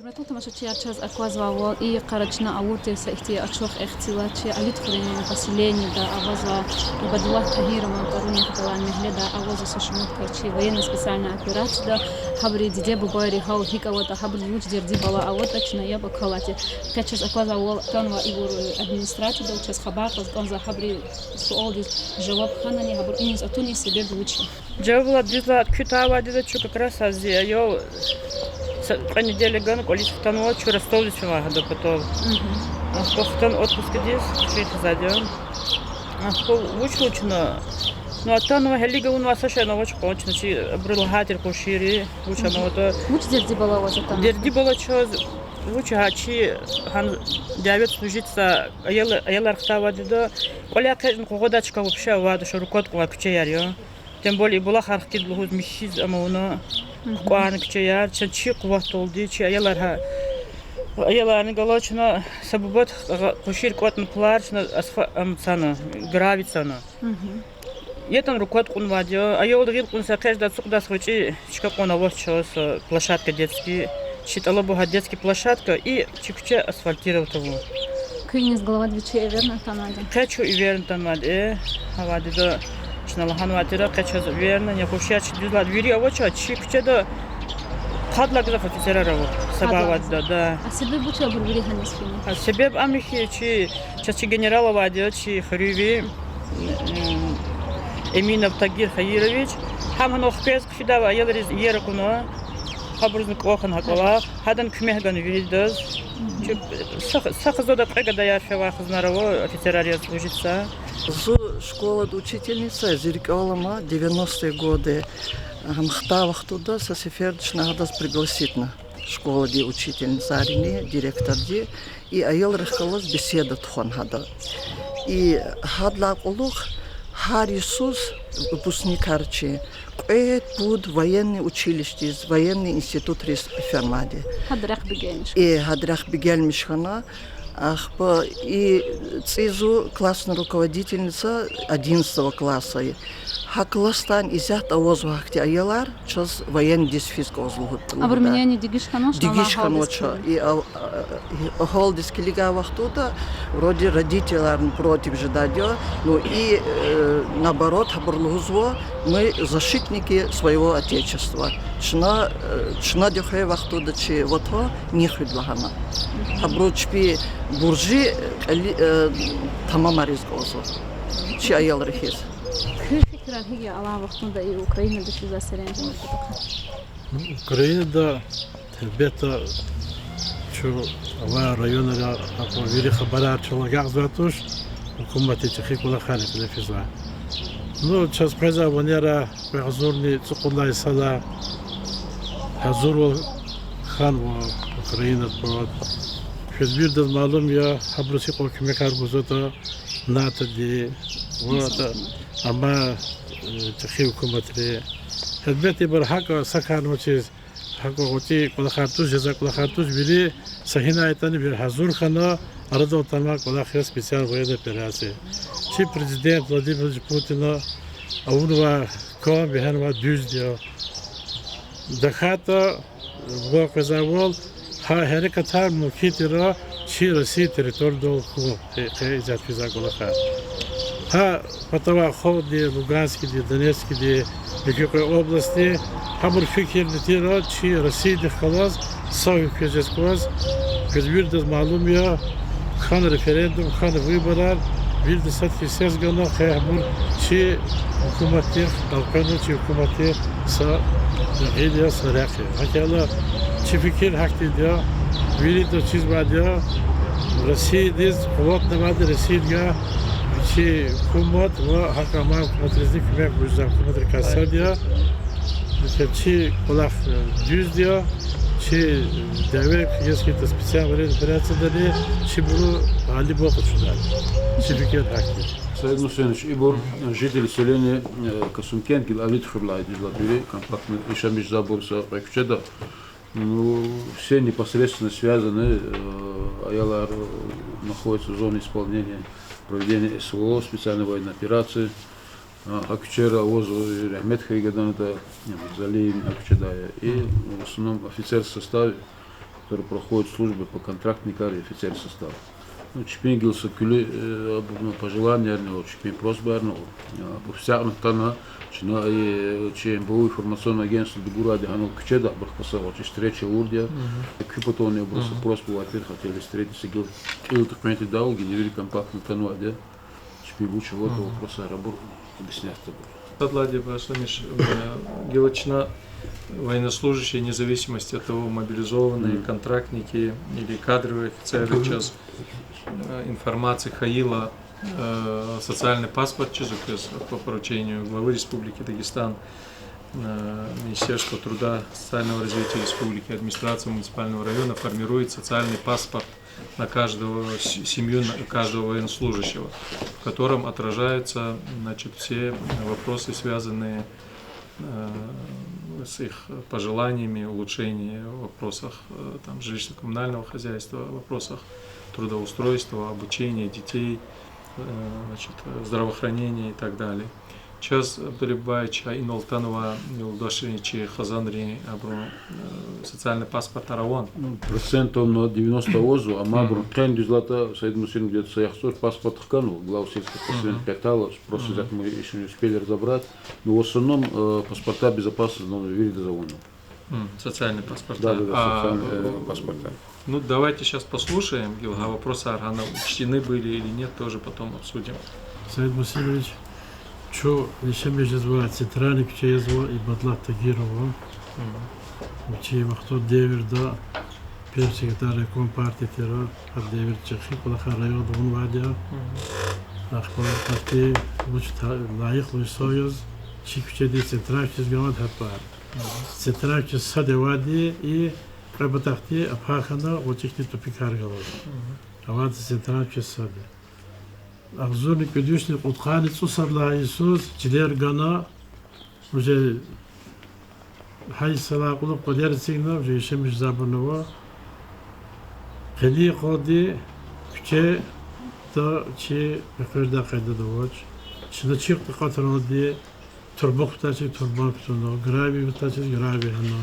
Хурметул тамашачи час аквазвал и карачна аурте сахти ачох эхтилачи алитхурин поселение да аваза Убадуллах Тагирова Паруни Хаталан Мехледа аваза сошмут карчи военная специальная операция да хабри диде бубари хау хикавата хабри юч дерди бала авата чная бакалати час аквазвал танва игур администрация да час хабар он за хабри суолдис жаваб ханани хабр инис атуни себе лучше Джавла дизла кютава дида чу как раз азия yo понедельник ган колись втанула чу Ростов да потом втан отпуск здесь чуть задел учно но танова хелига у нас еще на очень очень чи брилхатер кошири учно то уч дерди бала вот там дерди бала чо уча чи хан диабет служится аяла хтава дида коля кежн когодачка вообще вада что рукот куча ярё тем более была хархти луз мишиз амона Куан кчаяр, чачи квартолди, чаялар аяларны галочна сабубат кушир кватн пларчна асфа амсана гравицана. Етан рукот кунвадио, аёл рил кун сакеш да цукда свочи чика коновоз чос площадка детский, читала бога детский площадка и чикче асфальтировал того. Кынис голова двичи верно тамади. Качу и верно тамади, авади да Шналахан ватира качаз верно не кушач дизла двери авоча чикче да хадлак за офицераров сабават да А себе буча бурбери ханисфини а себе амихи чи генерала вадио чи хрюви Эминов Тагир Хаирович хамхан охпез кшидава елриз еракуно хабрузник охан хакала хадан кмехган виридоз сахазода прегада яршева хазнарово офицерария служится Школа учительница Зирикалама 90-е годы. Мхтавах туда со Сефердич нагадас пригласить на школу, где учительница Арини, директор ди, и аял рахкалас беседа тхон хада. И хадла улух Харисус выпускник Арчи. Буд военный училище, военный институт Фермади. Хадрах бегельмиш. И Хадрах бегельмишхана. И Цизу классная руководительница 11 класса. Хакластан изят авозвахти аялар, час военный дисфизк озлугут. А в Армении дигишханош? Дигишханоча. И холдиски лигавах туда, вроде родителям против же дадё, ну и наоборот, хабарлузво, мы защитники своего отечества. Чна дёхевах туда, чи вот то, нихвидлагана. Хабручпи буржи тамамариз гозу. Чи аял рехиз. هي على وقت ده أوكرانيا ده شو زاسرين أوكرانيا ده تربيتها شو أول ريون ده أقوى غير خبرات شو لقى زواتوش حكومة تشخيك ولا خارج ده في زمان نو تشاس برزا ونيرا بحضورني تقول يسلا حضور خان وأوكرانيا تبعد في زبير ده معلوم يا حبرسي قوي كمكار بزوتا ناتدي وتا أما تخيل كومتري هدبتي برحق سكان وشيز حق وشي كل خارطوش جزا كل خارطوش بيري سهينا يتاني بالحضور خنا أرادو تما كل خير سبيسيال ويدا براسي شي بريزيدنت فلاديمير بوتين أولوا كون بهنوا دوز ديو دخاتا وقزاول ها هركتار مكيترا شي رسي تريتور دول كو إيجاد فيزا كل خير ها потова ходи Луганский, Донецкий, Ликой области, хабр фикер детира, чи Россия дехалаз, сау кежескоз, кезбирдез малум я, хан референдум, хан выборар, вирде садки сезгано, хабр чи хукуматих, далкану чи хукуматих са гидия саряхи. Хакела чи фикер хакти дя, вирде чиз бадя, Россия дез хвот намаде Россия شيء حكومات وحكما مترزني كمية بوجدان حكومات الكاسادية شيء كلاخ جوزديا شيء دعوة يسكي تسبيسيان ولي операция داري شيء برو علي بوقت شدال شيء فكر حكي. Саид Мусенович Ибор, жители селения Касумкенки, Алит Хурлайд из Латвии, контактный Ишамиш Заборса, Пакчеда, все непосредственно связаны, Аялар находится в зоне исполнения проведения СВО, специальной военной операции. Акчера Озу Рахмет Хайгадан, это Залиин Акчедая. И в основном офицер в составе которые проходят службы по контрактной каре офицер состава. Ну, чипин гилса кюли пожелания, чипин просьбы, по всякому тона, чем было информационное агентство Бегуради, оно кчеда брахпасало, через встреча урдия, кипотоне просто просьбу, во-первых, хотели встретиться, гил документы дал, генерили компактно тону, да, чипин лучше вот вопроса работы объяснять. Подлади Башамиш, гилочна военнослужащие, вне зависимости от того, мобилизованные, контрактники или кадровые офицеры, сейчас информации Хаила, социальный паспорт Чизукес по поручению главы Республики Дагестан, Министерство труда, социального развития Республики, администрация муниципального района формирует социальный паспорт на каждую семью, на каждого военнослужащего, в котором отражаются, значит, все вопросы, связанные с их пожеланиями, улучшения в вопросах там, жилищно-коммунального хозяйства, в вопросах трудоустройства, обучения детей, значит, здравоохранения и так далее. Сейчас Абдулибаевича Инолтанова Юлдашевича Хазанри Абру социальный паспорт Аравон. Процентов на 90 озу, а Мабру тренди злата Саид Мусин где-то Саяхсор паспорт Хкану, глав сельских поселений Пятала, просто так мы еще не успели разобрать, но в основном паспорта безопасности на Вирида Завону. Социальный паспорт. Да, социальный паспорта. Ну, давайте сейчас послушаем, Гилга, вопросы Аргана учтены были или нет, тоже потом обсудим. Саид Мусинович, что еще между звать центральный язва и Бадлат Тагирова, учи вахту девер да первый секретарь компартии террор, а девер чехи кулаха район дун вадя, ахпар партии учит лайх луй союз, чикче ди центральный язгамат хапар, центральный садевади и Рабатахти Абхахана учихни тупикаргало, ават центральный саде. Ахзурник ведущник утханец усадла Иисус, чилер гана, уже хай салакулу подер сигна, уже еще меж забанова. Хели ходи, кче то чи бекрда кайда довоч, чина чих такатрodi, турбок тачи турбок туно, грави тачи грави хано.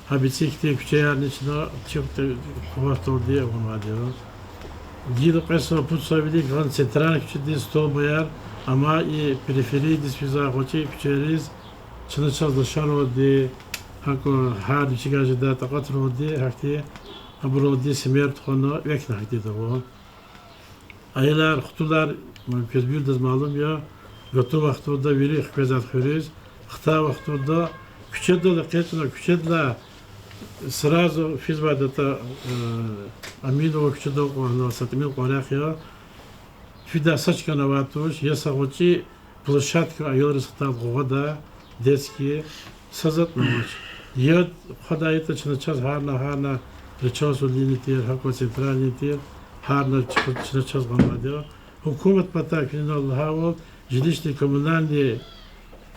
Абицикти кче ярнична чих такатрodi аванадио. Гидо пресо путсовили гран центральный кчеди стол бояр, ама и периферии дисфиза хочи кчерис, чина дошароди, хако хар чигажи да такатрodi, хакти аброди смерть хоно векна хакти того. Aylar, xutular, közbül de malum ya, götü vaxtında biri xpezat xuriz, xta vaxtında küçedle keçna küçedle сразу физбад это Аминова küçede okuğanlar satımın qorak ya, fida saçka наватуш, я сагочи площадка aylar схтал года детские сазат ночь. Я хода это чна харна речос улинитер, хако центральный тер. Харна час гамадя. Hükümet patakinin Allah'a жилищные коммунальные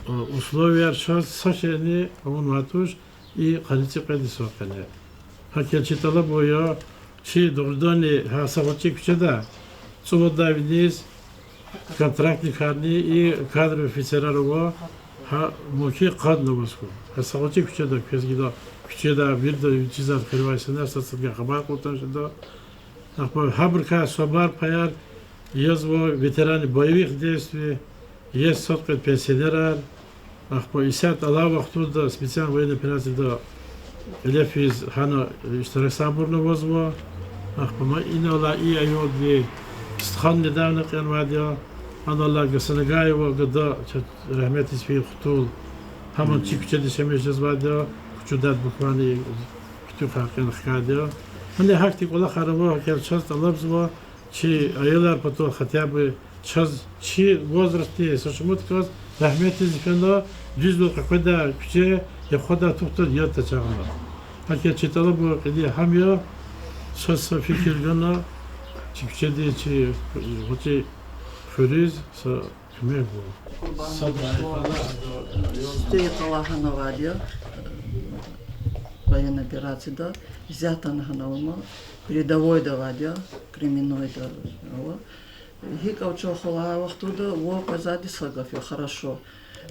условия сейчас сочетаны он матуш и халите предисокане. Хакел читала боя чи дордони хасавочик чеда. Субода вниз контрактник харни и кадровый офицерарова ха муки кадновоску. Хасавочик чеда кезгида чеда бирда чизар кырвайсына сацга хабар култан чеда. Хабрка Собар Паяр, есть ветераны боевых действий, есть сотка пенсионеров, по 50 алавах туда специальная военная операция до Лефиз Хана Штарасабурна возва, по Инола и Айоди Стхан недавно Канвадия, Аналла Гасанагаева, Гада Рахмет Исфи Хтул, Хаман Чикчеди Шемеш Звадия, Чудат Буквани, Ктюхакен Хкадия. Они хактик Аллах Харава, как часто лапзва, чи айялар потом хотя бы час чи возрасте, сошмут каз, рахмет изфена, дюзло какой-то кче, я хода тухтор я тачагна. Как я читала бы, когда хамя, сейчас фикир гана, чи кче де чи вот фуриз со кмегу. Стоит Аллаха Навадия, военная операция, да. Взята на ханалма, передовой давадя, криминой давадя. Хикал чохола вахтуда, во позади сагафе, хорошо.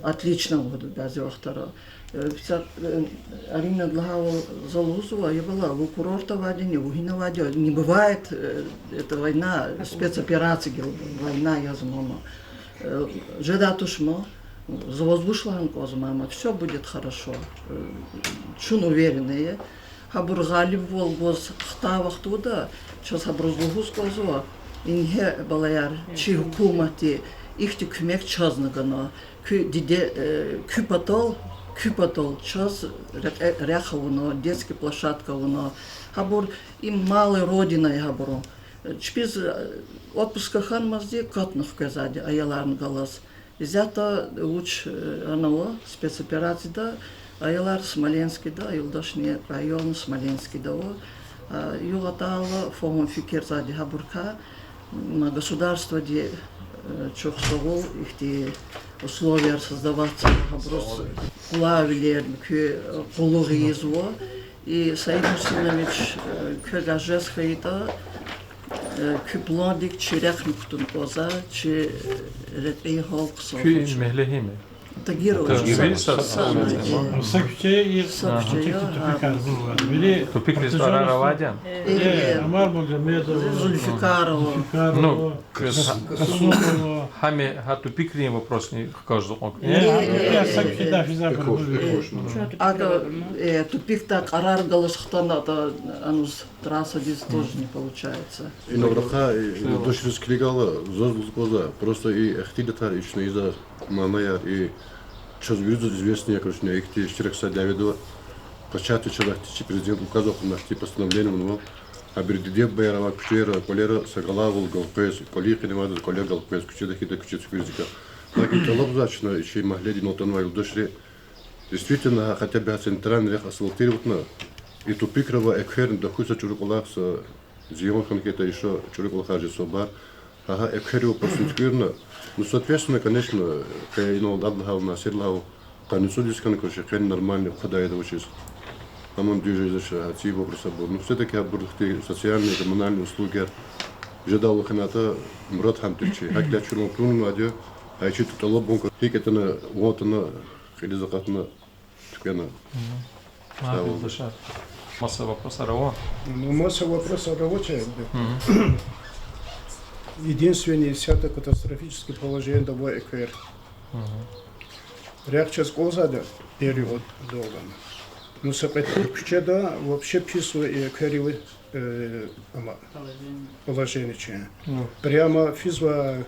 отлично воду бязевахтара. Арина Длахава Залузова, я была в курорта воде, не в воде. Не бывает, это война, спецоперация, война, я знаю. Жедатушмо, завоздушла мама, все будет хорошо. Чун уверенные. Хабургали воз хтавах туда, сейчас хабургус козу, инге балаяр, чи хукумати, их ти кумек чазнагано, Кюпатол, час ряховно, детская площадка воно, хабур им малая родина хабуру. Чпиз отпуска хан мазди катнув казади, аяларн галас. Изята уч анало спецоперации да, аялар Смоленский да, юлдашний район Смоленский да, юлатала фомон фикер зади хабурка, на государство де чохсовол их те условия создаваться вопрос плавили полугизво и Саид Мусинович кгажес хаита кплодик черяхнук тун коза че ретей холксо мехлехиме. Тагирович Sakçe и Тупик ресторана Вадян. Амар Магомедов, Зульфикарова. Ну, Касумова. Хами тупик ли вопрос не каждый. Я Sakçe да физапр. Ага, тупик так арар галашхтана, анус трасса здесь тоже не получается. И на враха, дочь раскригала, зазбул коза, просто и ахтидатар, и шнеиза, мамая, и сейчас видят известные, короче, их те 400 Давидова, початый человек, президент указал на те постановления, но абердидеп байрава, кучера, колера, сагалавул, галпес, колихи не надо, коллега галпес, кучера хита, кучера физика. Так и толобзачно, еще и магледи, но тонвай дошли. Действительно, хотя бы центральный рех асфальтировать на и тупикрова экхерн да хуйса чурукулах с зионхан кета еще чурукулаха же собар, ага экхеру посуткирно. Ну, соответственно, конечно, кайно дадлахал насирлахал, канисудискан, короче, кайн нормальный хода это учись. Амон движется, а типа просто был. Но все-таки обурхты социальные, коммунальные услуги. Ждал ханата мрат хамтичи. Хакля чурму прунну адё, а еще тут лобонка. Хикетана вот она, или закатна, тукена. Масса вопросов РО. Ну, масса вопросов рабочая. Единственное, это катастрофическое положение того ЭКР. Реакция сколзада период долго. Ну, сапетуркчеда вообще пису и ЭКР положение. Прямо физва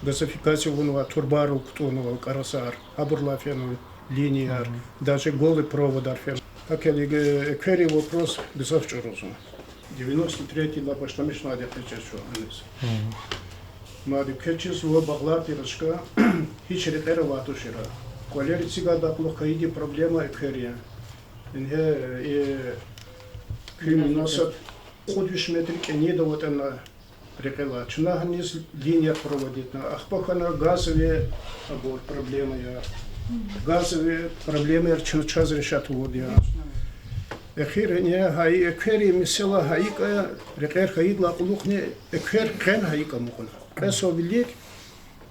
газификация вунова турбару ктунова карасар, абурлафену линия, даже голый провод арфен. Как я ЭКР вопрос безовчу розум. 93-й лапа штамишна отвечать, что анис. Мади кечис во баглати рачка хичрет ватушира. Колери цига да плохо иди проблема экхерия. Инге и криминосат 2 метрик не до вот она прикала. Чна низ линия проводит на ахпахана газовые абор проблемы я. Газовые проблемы час решат вот я. Экхер не хай экхери мисела хайка рекер хайд ла кулухне экхер кен хайка мухна. Кэсо велик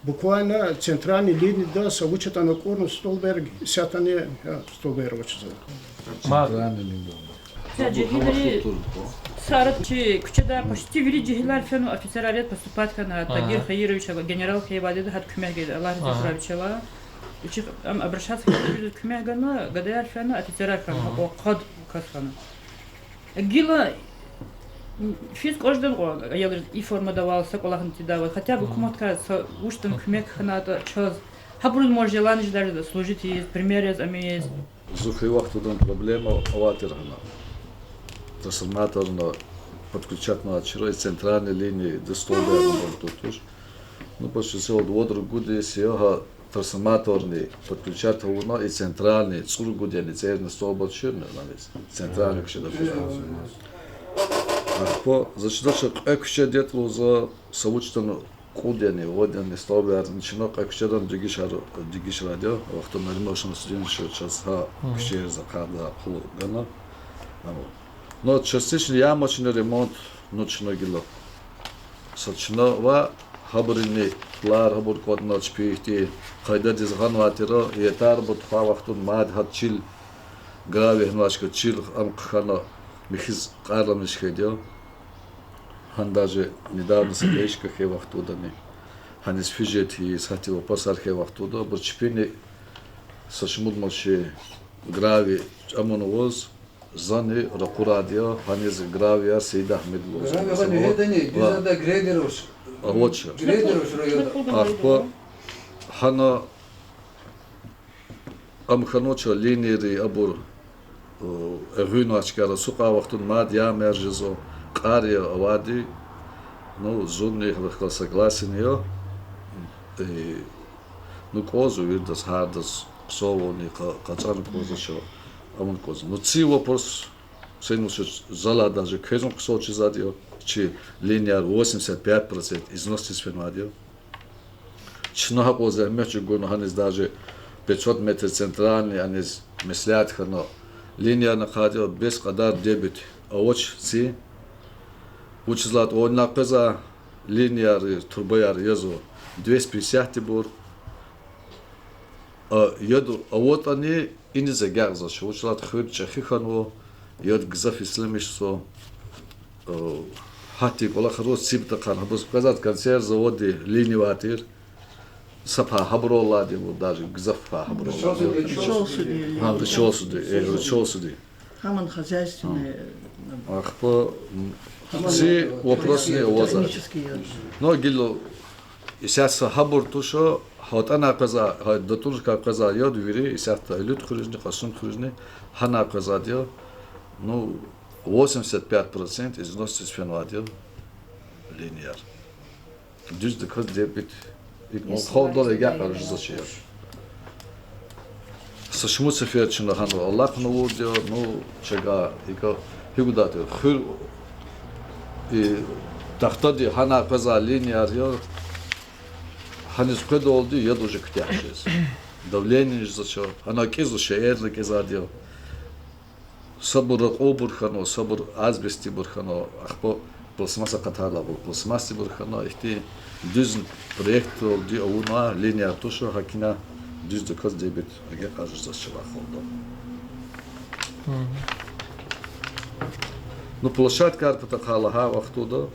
буквально центральный линия да совучат на корну Столберг сятане Столберг учится. Сарачи кучада почти вели джихилар фену офицерарет поступать на Тагир Хаировича, генерал Хаевадида хат кумягида, Аллах Захаровича. Учих обращаться к кумягана, гадаяр фену офицерар фену, ход касфана. Гила физ каждый год, я говорю, и форма давался, колахн ти давал, хотя бы куматка уж там кумяк ханада час. Хабрун может желание даже служить из примера из амиез. Зухивах туда проблема аватерна. Трансформаторно подключать на центральной линии до Столберга тоже. Ну после всего 2 года сега трансформаторный подключать его и центральный цургудени церный Столбер черный центральный вообще а по зачитать эквче детло за совучтано кудени водени Столбер начинал эквче дан дигиш радио вахто наримошно студент сейчас ха квче закада хулгана. Но частично ямочный ремонт ночной гило. Сочинова хабрини плар хабур котнач пихти хайда дизган ватира етар бут хавахтун мад хатчил грави хнашка чил амхана михиз qarlamış diyor. Handаже недавно се беше хевахтуда не. Ханис фижети схатило пасар хевахтуда, бърчипини сашмудмаше грави амоновоз зани ракурадио ханис гравия Сейд Ахмедлоз. Грави хани хедени дизада грейдерош. Авоча. Грейдерош района. Ахпа хана амханоча линери абур Рюночкара сука вахтун мад я мержизо Кария Авади, ну, зунни хвахтал согласен ее, ну, козу видас хардас псовони, качан козу шо, амон козу. Но ци вопрос, сейну шо зала даже кезон ксочи задио, чи линия 85% изности свенадио. Чнаха коза мечу гоно ханис даже 500 метров центральный, анис мислят хано, линия находила без кадар дебют, а оч ци, Учизлат одна пеза линия турбояр езу 250 бур. Еду, а вот они и не загяза, что учизлат хыр чахихану, ед гзаф исламиш со хати кола харос сибта кан, хабус казат концерт заводи линии ватир. Сапа хабролади вот даже гзафа хабролади. Пришел сюда. Хаман хозяйственный. Ах по Зи вопрос не воза. Но гило исяс хабур тушо хотана каза дотур каза яд вири исяхта лют хурижни хасун хурижни хана каза дио. Ну 85% износится фенвадио линиар. Düz de kod debit. Ik mo khod dole gakar zachia. Сашмуца ферчна хану Аллах ну водио ну чега ико хигудату хыр и тахтади хана каза линия арьё ханис код oldu ya da ктяшес давление зачо она кизу шеерле кезадио сабр обур хано сабр азбести бурхано ахпо пластмасса катарла бул пластмасса бурхано ихти düz проект oldu ona линия тушо хакина düz de kaz debit ага кажется зачо холдо. Но площадка арпата халаха вахтуда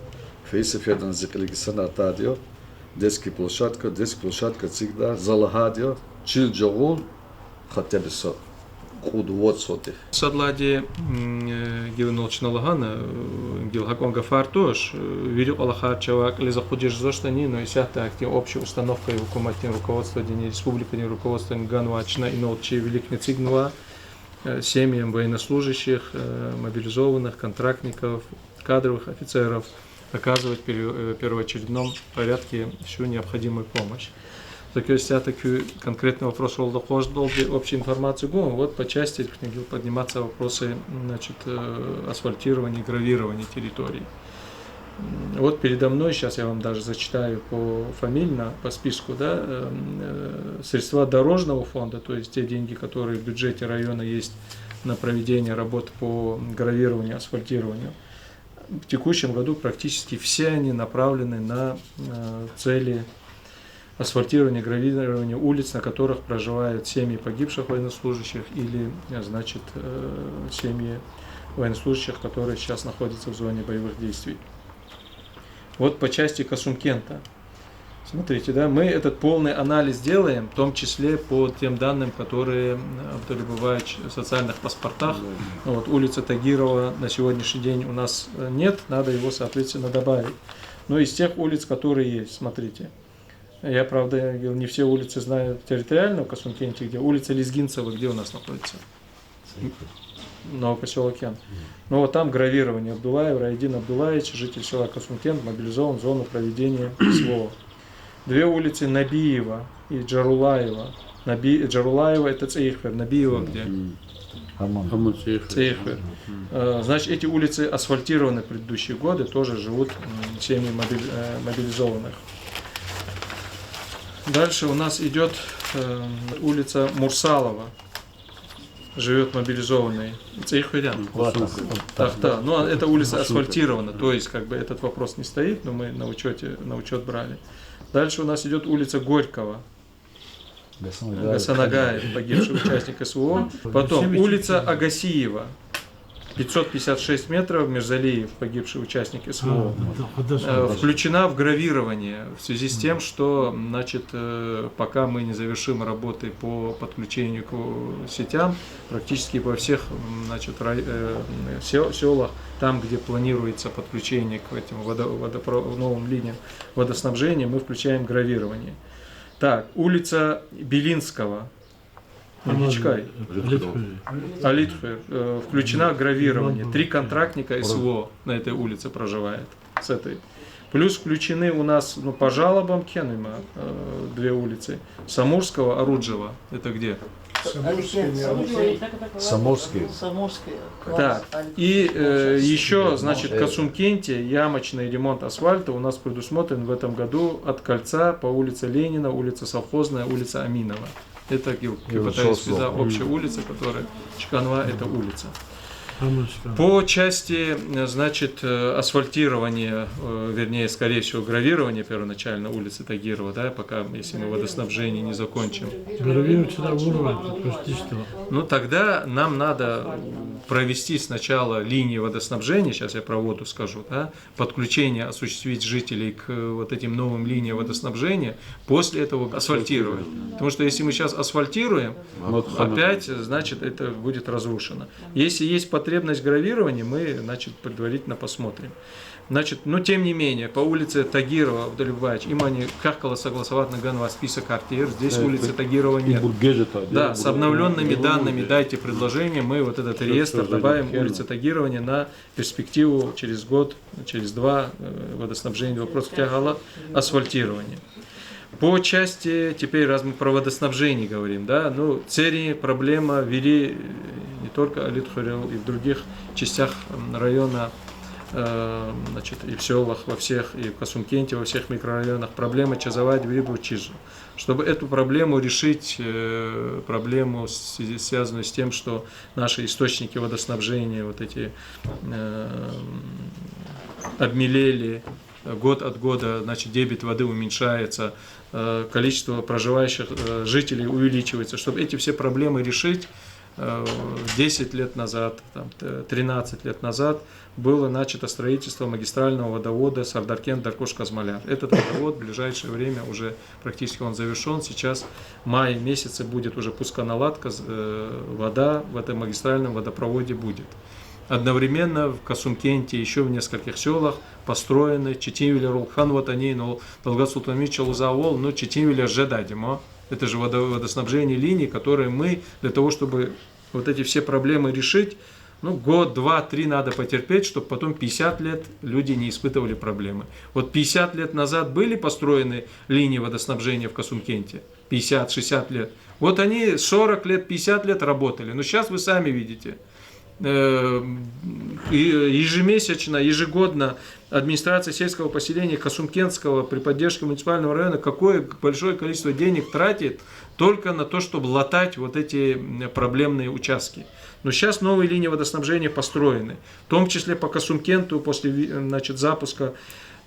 фейсе фердан зикелги саната дио детский площадка цигда залаха дио чил жогул хотя бы со худвот соте Садлади гилнолчна лагана гилхакон гафартош вирю алахар чавак ли заходишь за что не но исята актив общая установка и руководитель руководства Дени Республики не руководства Ганвачна и нолчи великне цигнуа семьям военнослужащих, мобилизованных, контрактников, кадровых офицеров оказывать в первоочередном порядке всю необходимую помощь. Такой конкретный вопрос общей информации вот по части подниматься вопросы асфальтирования, гравирования территорий. Вот передо мной, сейчас я вам даже зачитаю пофамильно, по списку, да, средства дорожного фонда, то есть те деньги, которые в бюджете района есть на проведение работ по гравированию, асфальтированию. В текущем году практически все они направлены на цели асфальтирования, гравирования улиц, на которых проживают семьи погибших военнослужащих или, значит, семьи военнослужащих, которые сейчас находятся в зоне боевых действий. Вот по части Касумкента. Смотрите, да, мы этот полный анализ делаем, в том числе по тем данным, которые бывают в социальных паспортах. Вот, улица Тагирова на сегодняшний день у нас нет, надо его, соответственно, добавить. Но из тех улиц, которые есть, смотрите. Я, правда, не все улицы знаю территориально в Касумкенте, где улица Лезгинцева, где у нас находится. Новопоселок Ян. Но вот там гравирование Абдулаев, Райдин Абдулаевич, житель села Касумкент, мобилизован в зону проведения СВО. Две улицы Набиева и Джарулаева. Джарулаева это Цейхвер, Набиева где? Цейхвер. Значит, эти улицы асфальтированы в предыдущие годы, тоже живут семьи мобилизованных. Дальше у нас идет улица Мурсалова. живет мобилизованный. Это их вариант. Тахта. Ну, эта улица асфальтирована, то есть как бы этот вопрос не стоит, но мы на учет брали. Дальше у нас идет улица Горького. Гасанагаев, погибший участник СВО. Потом улица Агасиева. 556 метров, Мирзалиев, погибший участник СВО, включена в гравирование в связи с тем, что, значит, пока мы не завершим работы по подключению к сетям, практически во всех, значит, селах, там, где планируется подключение к этим новым линиям водоснабжения, мы включаем гравирование. Так, улица Белинского. Алитхер, включена гравирование. 3 контрактника СВО на этой улице проживает. С этой. Плюс включены у нас, ну, по жалобам Кенема 2 улицы. Самурского, Оруджева. Это где? Самурский. Так. И еще, значит, Касумкенте ямочный ремонт асфальта у нас предусмотрен в этом году от кольца по улице Ленина, улица Совхозная, улица Аминова. Это гипотеза общая улица, которая Чканва, это улица. По части, значит, асфальтирования, вернее, скорее всего, гравирования первоначально улицы Тагирова, да, пока, если мы водоснабжение не закончим. Ну, тогда нам надо провести сначала линии водоснабжения, сейчас я про воду скажу, да, подключение, осуществить жителей к вот этим новым линиям водоснабжения, после этого асфальтировать. Потому что если мы сейчас асфальтируем, опять, значит, это будет разрушено. Если есть потребность гравирования, мы, значит, предварительно посмотрим. Значит, но тем не менее, по улице Тагирова, Абдулюбаевич, имани Кахкала согласовать на Ганва список квартир, здесь улицы Тагирова нет. Да, с обновленными данными дайте предложение, мы вот этот реестр добавим улицы Тагирова на перспективу через год, через 2 водоснабжение, вопрос Тягала, асфальтирование. По части, теперь раз мы про водоснабжение говорим, да, ну, цери проблема вели не только Алитхурел и в других частях района, значит, и в селах во всех, и в Касумкенте во всех микрорайонах, проблема Чазавать Врибу Чижу. Чтобы эту проблему решить, проблему, связанную с тем, что наши источники водоснабжения, вот эти, обмелели, год от года, значит, дебит воды уменьшается, количество проживающих жителей увеличивается. Чтобы эти все проблемы решить, 10 лет назад, 13 лет назад было начато строительство магистрального водовода Сардаркен-Даркош-Казмаляр. Этот водовод в ближайшее время уже практически он завершен. Сейчас в мае месяце будет уже пусконаладка, вода в этом магистральном водопроводе будет. Одновременно в Касумкенте, еще в нескольких селах построены Читинвиля Рулхан, вот они, но Долгосултамич Чалузавол, но Читинвиля Жедадимо. Это же водоснабжение линий, которые мы для того, чтобы вот эти все проблемы решить, ну, год, 2, 3 надо потерпеть, чтобы потом 50 лет люди не испытывали проблемы. Вот 50 лет назад были построены линии водоснабжения в Касумкенте, 50-60 лет. Вот они 40 лет, 50 лет работали. Но сейчас вы сами видите, ежемесячно, ежегодно администрация сельского поселения Касумкентского при поддержке муниципального района какое большое количество денег тратит только на то, чтобы латать вот эти проблемные участки. Но сейчас новые линии водоснабжения построены, в том числе по Касумкенту после, значит, запуска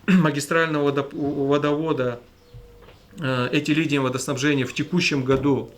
магистрального водовода. Эти линии водоснабжения в текущем году,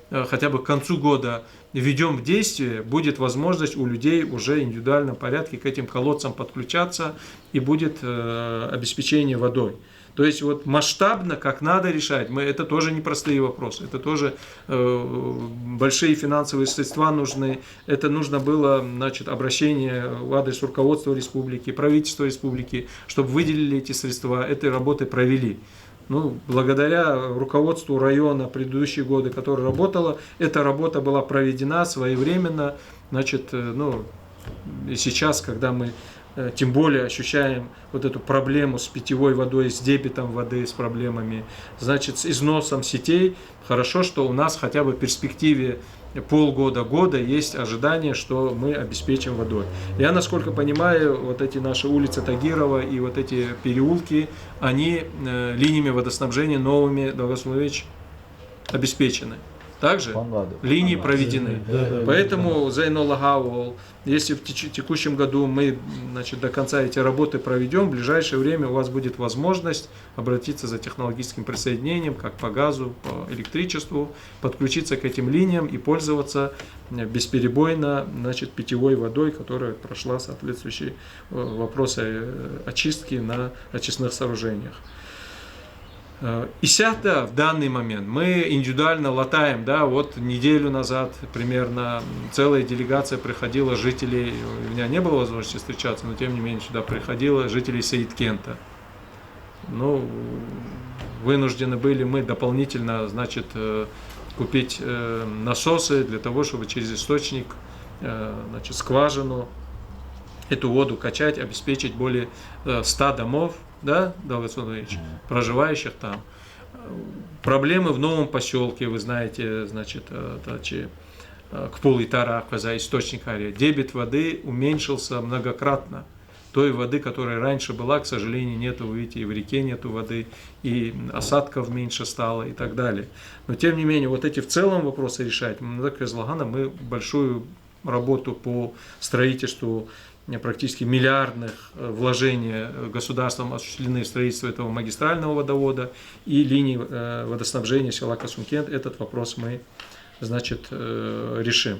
хотя бы к концу года введем в действие, будет возможность у людей уже в индивидуальном порядке к этим колодцам подключаться и будет обеспечение водой. То есть вот масштабно, как надо решать, это тоже непростые вопросы, это тоже большие финансовые средства нужны. Это нужно было, значит, обращение в адрес руководства республики, правительства республики, чтобы выделили эти средства, этой работы провели. Ну, благодаря руководству района предыдущие годы, которое работало, эта работа была проведена своевременно. Значит, ну, и сейчас, когда мы тем более ощущаем вот эту проблему с питьевой водой, с дебитом воды, с проблемами, значит, с износом сетей, хорошо, что у нас хотя бы в перспективе полгода-года есть ожидание, что мы обеспечим водой. Я, насколько понимаю, вот эти наши улицы Тагирова и вот эти переулки, они линиями водоснабжения новыми, Долгосулович, обеспечены. Также линии проведены. Поэтому Зайнолагау, если в текущем году мы, значит, до конца эти работы проведем, в ближайшее время у вас будет возможность обратиться за технологическим присоединением, как по газу, по электричеству, подключиться к этим линиям и пользоваться бесперебойно, значит, питьевой водой, которая прошла соответствующие вопросы очистки на очистных сооружениях. И сейчас, в данный момент, мы индивидуально латаем, да, вот неделю назад примерно целая делегация приходила жителей, у меня не было возможности встречаться, но тем не менее сюда приходила жителей Саидкента. Ну, вынуждены были мы дополнительно, значит, купить насосы для того, чтобы через источник, значит, скважину эту воду качать, обеспечить более 100 домов, да, Далгат Ильич, проживающих там. Проблемы в новом поселке, вы знаете, значит, Кпул-и-Тарак, за источник Ария. Дебит воды уменьшился многократно. Той воды, которая раньше была, к сожалению, нету, вы видите, и в реке нету воды, и осадков меньше стало, и так далее. Но, тем не менее, вот эти в целом вопросы решать, мы большую работу по строительству практически миллиардных вложений государством осуществлены в строительство этого магистрального водовода и линии водоснабжения села Касумкент. Этот вопрос мы, значит, решим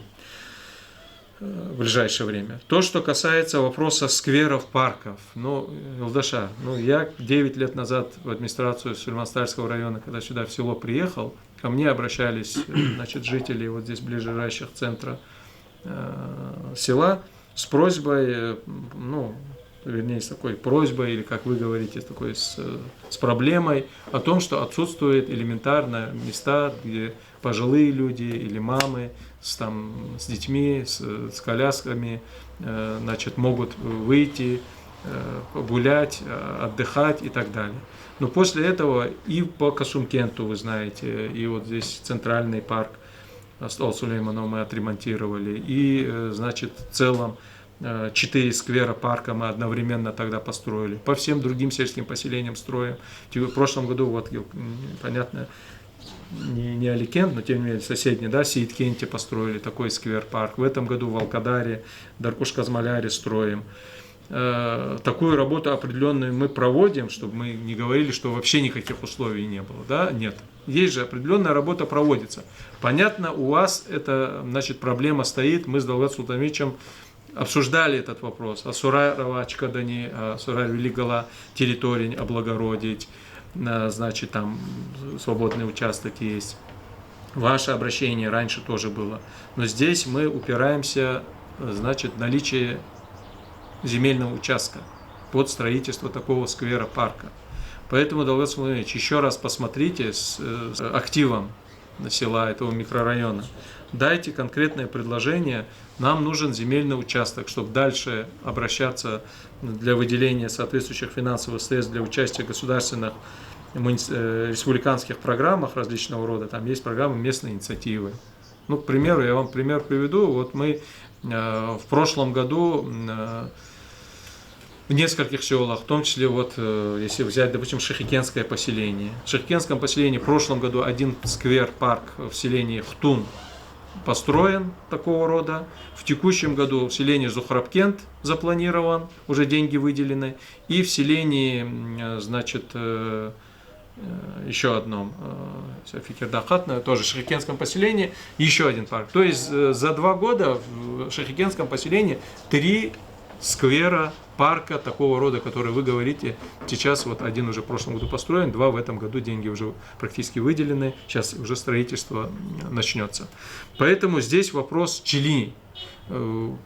в ближайшее время. То, что касается вопроса скверов, парков. Ну, Илдаша, я 9 лет назад в администрацию Сулейман-Стальского района, когда сюда в село приехал, ко мне обращались, значит, жители вот здесь ближайших центра села с просьбой, вернее, с такой просьбой, или, как вы говорите, с проблемой о том, что отсутствуют элементарно места, где пожилые люди или мамы с детьми, с колясками, значит, могут выйти, гулять, отдыхать и так далее. Но после этого и по Касумкенту, вы знаете, и вот здесь центральный парк Ал-Сулеймана мы отремонтировали, и, значит, в целом 4 сквера парка мы одновременно тогда построили. По всем другим сельским поселениям строим. В прошлом году, вот, понятно, не Аликент, но тем не менее соседний, да, Саидкенте построили такой сквер-парк. В этом году в Алкадаре, Даркуш-Казмаляре строим. Такую работу определенную мы проводим, чтобы мы не говорили, что вообще никаких условий не было. Да? Нет. Есть же определенная работа проводится. Понятно, у вас эта, значит, проблема стоит. Мы с Далгат Султановичем обсуждали этот вопрос. Асурай Равачкадани, Асурай Великала территорию облагородить. Значит, там свободный участок есть. Ваше обращение раньше тоже было. Но здесь мы упираемся, значит, в наличие земельного участка под строительство такого сквера-парка. Поэтому, Далгат Султанович, еще раз посмотрите с активом села этого микрорайона. Дайте конкретное предложение. Нам нужен земельный участок, чтобы дальше обращаться для выделения соответствующих финансовых средств для участия в государственных республиканских программах различного рода. Там есть программы местной инициативы. Ну, к примеру, я вам пример приведу. Вот мы в прошлом году в нескольких селах, в том числе, вот, если взять, допустим, Шахикенское поселение. В Шахикенском поселении в прошлом году один сквер-парк в селении Хтун построен такого рода. В текущем году в селении Зухрабкент запланирован, уже деньги выделены. И в селении, значит, еще одном, Фикердахатна, тоже в Шахикенском поселении, еще один парк. То есть за 2 года в Шахикенском поселении 3 сквера, парка такого рода, который вы говорите. Сейчас вот один уже в прошлом году построен, 2 в этом году, деньги уже практически выделены, сейчас уже строительство начнется. Поэтому здесь вопрос чили.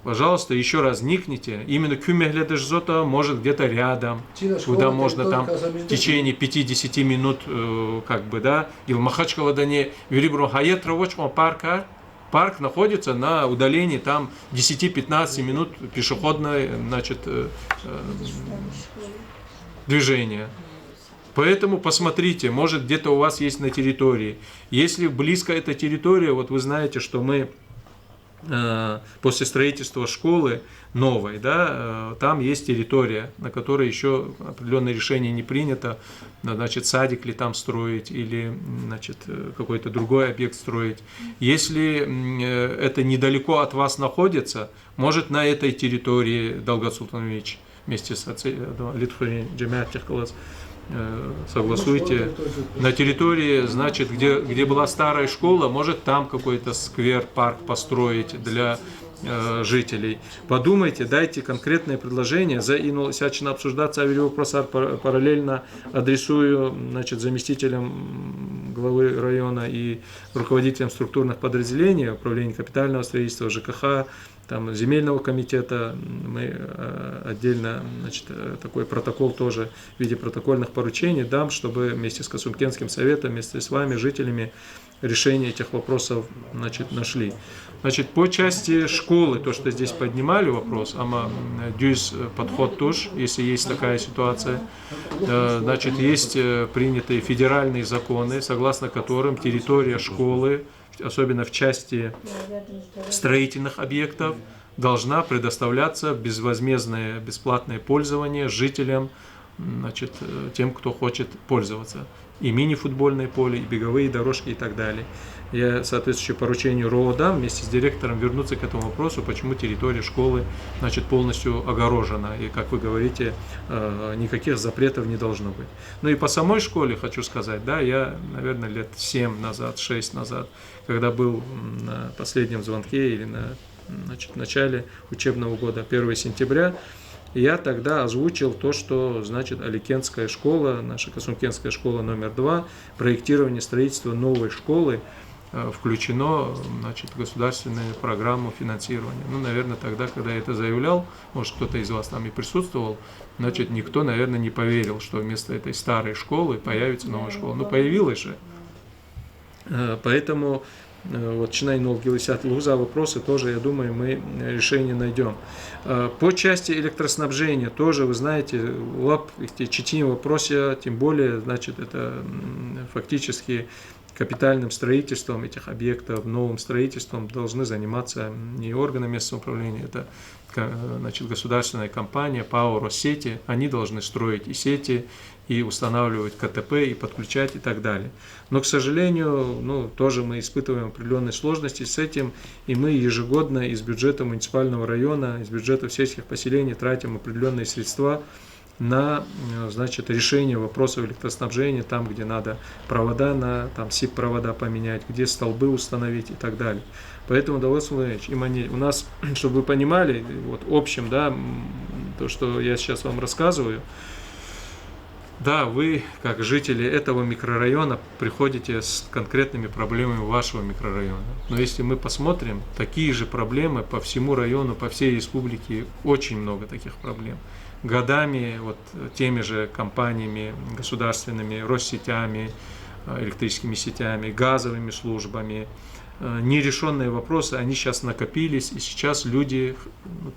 Пожалуйста, еще раз вникните. Именно Кюмегледежзота может где-то рядом, куда можно там в течение 50 минут, как бы, да, Илмахачкова дане Верибру Хает Равочма парка. Парк находится на удалении там 10-15 минут пешеходное, значит, движение. Поэтому посмотрите, может где-то у вас есть на территории. Если близко эта территория, вот вы знаете, что мы после строительства школы новой, да, там есть территория, на которой еще определенное решение не принято, значит, садик ли там строить или, значит, какой-то другой объект строить. Если это недалеко от вас находится, может, на этой территории Далгат Султанович вместе с Литхуни Джамиат Техкалас согласуйте. На территории, значит, где была старая школа, может там какой-то сквер, парк построить для жителей. Подумайте, дайте конкретные предложения. За инулсячно обсуждаться вопрос параллельно адресую, значит, заместителям главы района и руководителям структурных подразделений, управления капитального строительства, ЖКХ, там, земельного комитета. Мы отдельно, значит, такой протокол тоже в виде протокольных поручений дам, чтобы вместе с Касумкенским советом, вместе с вами, жителями, решение этих вопросов, значит, нашли. Значит, по части школы, то, что здесь поднимали вопрос, ама дюз подход туш, если есть такая ситуация, значит, есть принятые федеральные законы, согласно которым территория школы, особенно в части строительных объектов, должна предоставляться в безвозмездное, бесплатное пользование жителям, значит, тем, кто хочет пользоваться. И мини-футбольное поле, и беговые дорожки и так далее. Я соответствующее поручение РОО дам вместе с директором вернуться к этому вопросу, почему территория школы, значит, полностью огорожена. И, как вы говорите, никаких запретов не должно быть. Ну и по самой школе хочу сказать, да, я, наверное, лет 7 назад, 6 назад, когда был на последнем звонке или на, значит, начале учебного года, 1 сентября, я тогда озвучил то, что, значит, Аликентская школа, наша Касумкенская школа номер 2, проектирование строительства новой школы включено, значит, в государственную программу финансирования. Ну, наверное, тогда, когда я это заявлял, может, кто-то из вас там и присутствовал, значит, никто, наверное, не поверил, что вместо этой старой школы появится новая школа. Ну, появилась же. Поэтому вот Чинайнол Гилысят Луза вопросы тоже, я думаю, мы решение найдем. По части электроснабжения тоже, вы знаете, лап читим вопросе, тем более, значит, это фактически капитальным строительством этих объектов, новым строительством должны заниматься не органы местного управления, это, значит, государственная компания ПАО Россети, они должны строить и сети, и устанавливать КТП, и подключать, и так далее. Но, к сожалению, ну, тоже мы испытываем определенные сложности с этим, и мы ежегодно из бюджета муниципального района, из бюджета сельских поселений тратим определенные средства на, значит, решение вопросов электроснабжения, там, где надо провода на там, СИП-провода поменять, где столбы установить и так далее. Поэтому, Далгат Владимирович, у нас, чтобы вы понимали, вот общем, да, то, что я сейчас вам рассказываю, да, вы, как жители этого микрорайона, приходите с конкретными проблемами вашего микрорайона. Но если мы посмотрим, такие же проблемы по всему району, по всей республике, очень много таких проблем. Годами вот теми же компаниями государственными, Россетями, электрическими сетями, газовыми службами, нерешенные вопросы, они сейчас накопились, и сейчас люди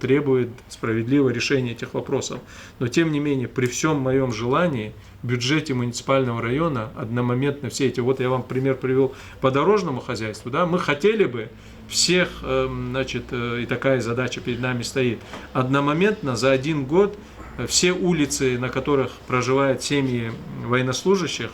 требуют справедливого решения этих вопросов. Но тем не менее, при всем моем желании, в бюджете муниципального района одномоментно все эти, вот я вам пример привел по дорожному хозяйству, да, мы хотели бы всех, значит, и такая задача перед нами стоит, одномоментно за 1 год все улицы, на которых проживают семьи военнослужащих,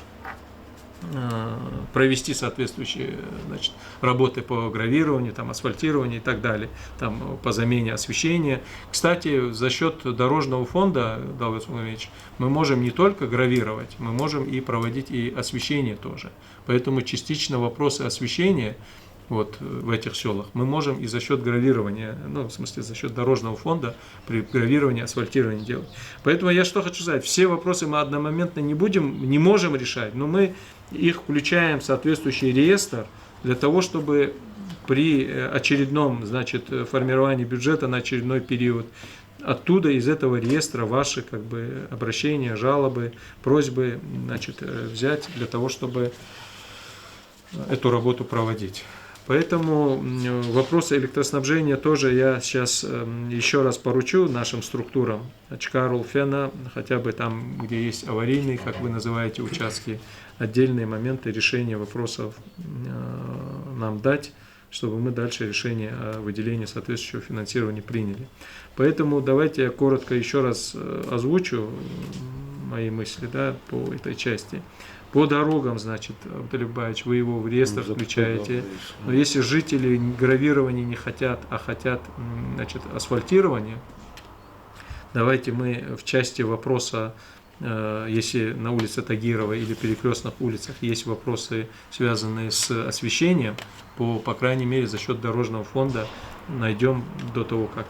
провести соответствующие, значит, работы по гравированию, там, асфальтированию и так далее, там, по замене освещения. Кстати, за счет дорожного фонда, Далгат Владимирович, мы можем не только гравировать, мы можем и проводить и освещение тоже. Поэтому частично вопросы освещения вот в этих селах мы можем и за счет гравирования, ну, в смысле, за счет дорожного фонда при гравировании, асфальтировании делать. Поэтому я что хочу сказать, все вопросы мы одномоментно не можем решать, но мы их включаем в соответствующий реестр для того, чтобы при очередном, значит, формировании бюджета на очередной период оттуда, из этого реестра, ваши, как бы, обращения, жалобы, просьбы, значит, взять для того, чтобы эту работу проводить. Поэтому вопросы электроснабжения тоже я сейчас еще раз поручу нашим структурам, Чкарул, Фена, хотя бы там, где есть аварийные, как вы называете, участки, отдельные моменты решения вопросов нам дать, чтобы мы дальше решение о выделении соответствующего финансирования приняли. Поэтому давайте я коротко еще раз озвучу мои мысли, да, по этой части. По дорогам, значит, Абдуль Баевич, вы его в реестр включаете. Но если жители гравирования не хотят, а хотят, значит, асфальтирование, давайте мы в части вопроса, если на улице Тагирова или перекрестных улицах есть вопросы, связанные с освещением, по крайней мере, за счет дорожного фонда найдем, до того, как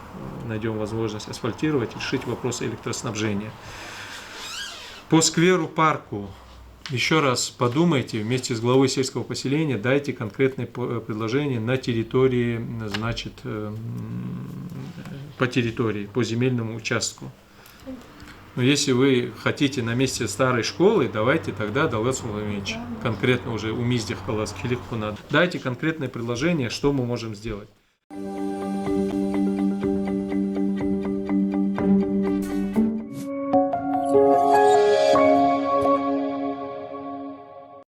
найдем возможность асфальтировать, решить вопросы электроснабжения. По скверу, парку, еще раз подумайте вместе с главой сельского поселения, дайте конкретные предложения на территории, значит, по территории, по земельному участку. Но если вы хотите на месте старой школы, давайте тогда, Далгат Владимирович, конкретно уже умиздих халас, дайте конкретное предложение, что мы можем сделать.